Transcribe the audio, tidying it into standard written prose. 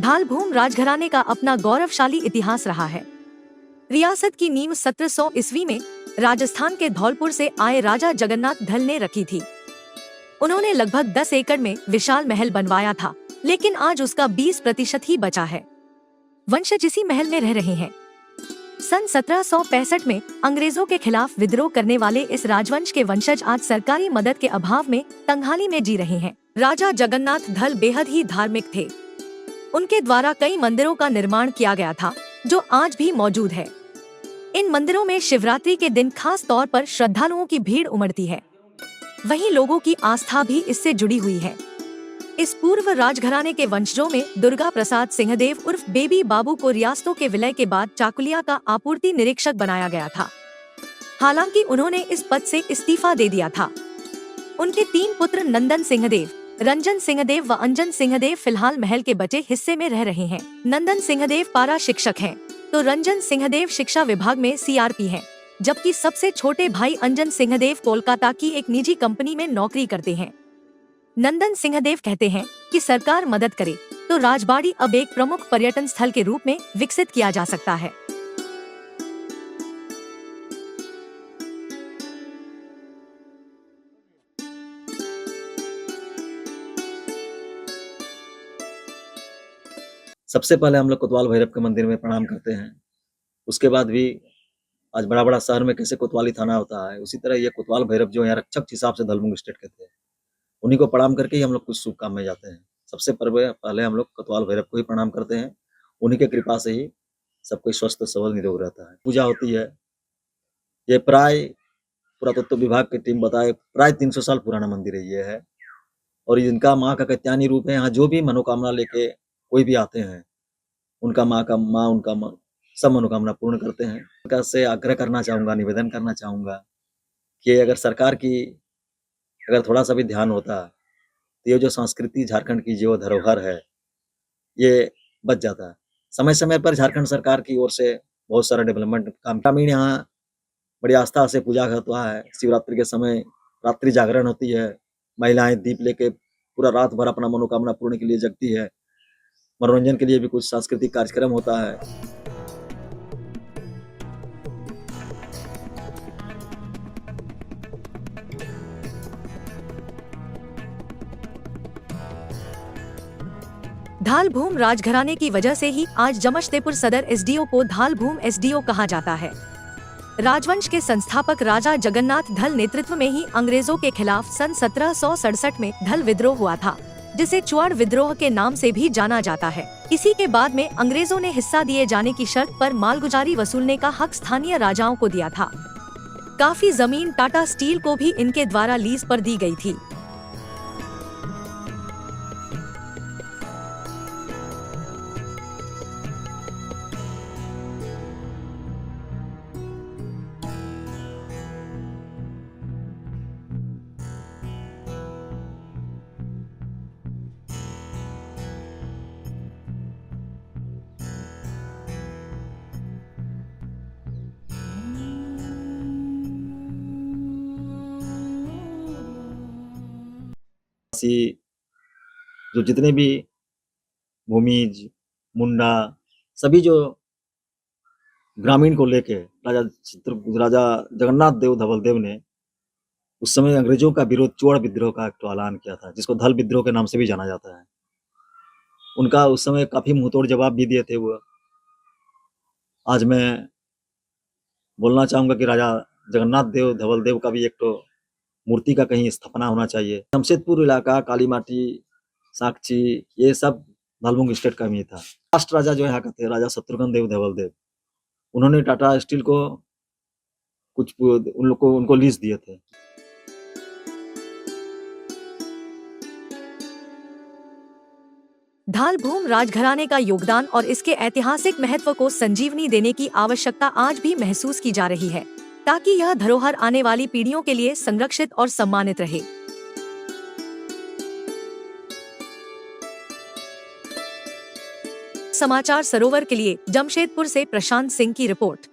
धालभूम राजघराने का अपना गौरवशाली इतिहास रहा है। रियासत की नींव 1700 ईस्वी में राजस्थान के धौलपुर से आए राजा जगन्नाथ धल ने रखी थी। उन्होंने लगभग 10 एकड़ में विशाल महल बनवाया था, लेकिन आज उसका 20% ही बचा है। वंशज इसी महल में रह रहे हैं। सन 1765 में अंग्रेजों के खिलाफ विद्रोह करने वाले इस राजवंश के वंशज आज सरकारी मदद के अभाव में तंगहाली में जी रहे हैं। राजा जगन्नाथ धल बेहद ही धार्मिक थे। उनके द्वारा कई मंदिरों का निर्माण किया गया था, जो आज भी मौजूद है। इन मंदिरों में शिवरात्रि के दिन खास तौर पर श्रद्धालुओं की भीड़ उमड़ती है। वहीं लोगों की आस्था भी इससे जुड़ी हुई है। इस पूर्व राजघराने के वंशजों में दुर्गा प्रसाद सिंहदेव उर्फ बेबी बाबू को रियासतों के विलय के बाद चाकुलिया का आपूर्ति निरीक्षक बनाया गया था। हालांकि उन्होंने इस पद से इस्तीफा दे दिया था। उनके 3 पुत्र नंदन सिंहदेव, रंजन सिंहदेव व अंजन सिंहदेव फिलहाल महल के बचे हिस्से में रह रहे हैं। नंदन सिंहदेव पारा शिक्षक हैं, तो रंजन सिंहदेव शिक्षा विभाग में सीआरपी हैं, जबकि सबसे छोटे भाई अंजन सिंहदेव कोलकाता की एक निजी कंपनी में नौकरी करते हैं। नंदन सिंहदेव कहते हैं कि सरकार मदद करे तो राजबाड़ी अब एक प्रमुख पर्यटन स्थल के रूप में विकसित किया जा सकता है। सबसे पहले हम लोग कोतवाल भैरव के मंदिर में प्रणाम करते हैं। उसके बाद भी आज बड़ा-बड़ा शहर में कैसे कोतवाली थाना होता है, उसी तरह ये कोतवाल भैरव जो यहाँ रक्षक हिसाब से धलबुंग स्टेट के थे, उन्हीं को प्रणाम करके ही हम लोग कुछ शुभ काम में जाते हैं। सबसे पहले हम लोग कोतवाल भैरव को ही प्रणाम करते हैं। उन्हीं की कृपा से ही सब कोई स्वस्थ सबल निरोग रहता है। पूजा होती है। ये प्राय पुरातत्व विभाग की टीम बताए प्राय 300 साल पुराना मंदिर है ये है, और इनका माँ का कात्यायनी रूप है। यहाँ जो भी मनोकामना लेके कोई भी आते हैं, उनका माँ सब मनोकामना पूर्ण करते हैं। सरकार से आग्रह करना चाहूँगा, निवेदन करना चाहूँगा कि अगर सरकार की अगर थोड़ा-सा भी ध्यान होता, तो ये जो संस्कृति झारखंड की जो धरोहर है, ये बच जाता। समय-समय पर झारखंड सरकार की ओर से बहुत सारा डेवलपमेंट काम ग्रामीण यहाँ बड़ी आस्था से पूजा होता है। शिवरात्रि के समय रात्रि जागरण होती है। महिलाएँ दीप लेके पूरा रात भर अपना मनोकामना पूर्ण के लिए जगती है। मनोरंजन के लिए भी कुछ सांस्कृतिक कार्यक्रम होता है। धालभूम राजघराने की वजह से ही आज जमशेदपुर सदर एसडीओ को धालभूम एसडीओ कहा जाता है। राजवंश के संस्थापक राजा जगन्नाथ धल नेतृत्व में ही अंग्रेजों के खिलाफ सन 1767 में धल विद्रोह हुआ था, जिसे चुआड़ विद्रोह के नाम से भी जाना जाता है। इसी के बाद में अंग्रेजों ने हिस्सा दिए जाने की शर्त पर मालगुजारी वसूलने का हक स्थानीय राजाओं को दिया था। काफी जमीन टाटा स्टील को भी इनके द्वारा लीज पर दी गई थी। जो जितने भी भूमिज, मुंडा, सभी जो ग्रामीण को लेके राजा जगन्नाथ देव धवल देव ने उस समय अंग्रेजों का विरोध चुआड़ विद्रोह का एक ऐलान किया था, जिसको धल विद्रोह के नाम से भी जाना जाता है। उनका उस समय काफी मुंहतोड़ जवाब भी दिए थे वो। आज मैं बोलना चाहूंगा कि राजा जगन्नाथ देव धवल देव का भी एक तो मूर्ति का कहीं स्थापना होना चाहिए। जमशेदपुर इलाका, काली माटी, साक्षी, ये सब धालबुंग स्टेट का ही था। लास्ट राजा जो यहाँ का थे राजा शत्रुघ्न देव धवल देव, उन्होंने टाटा स्टील को उनको लीज दिए थे। धालभूम राजघराने का योगदान और इसके ऐतिहासिक महत्व को संजीवनी देने की आवश्यकता आज भी महसूस की जा रही है, ताकि यह धरोहर आने वाली पीढ़ियों के लिए संरक्षित और सम्मानित रहे। समाचार सरोवर के लिए जमशेदपुर से प्रशांत सिंह की रिपोर्ट।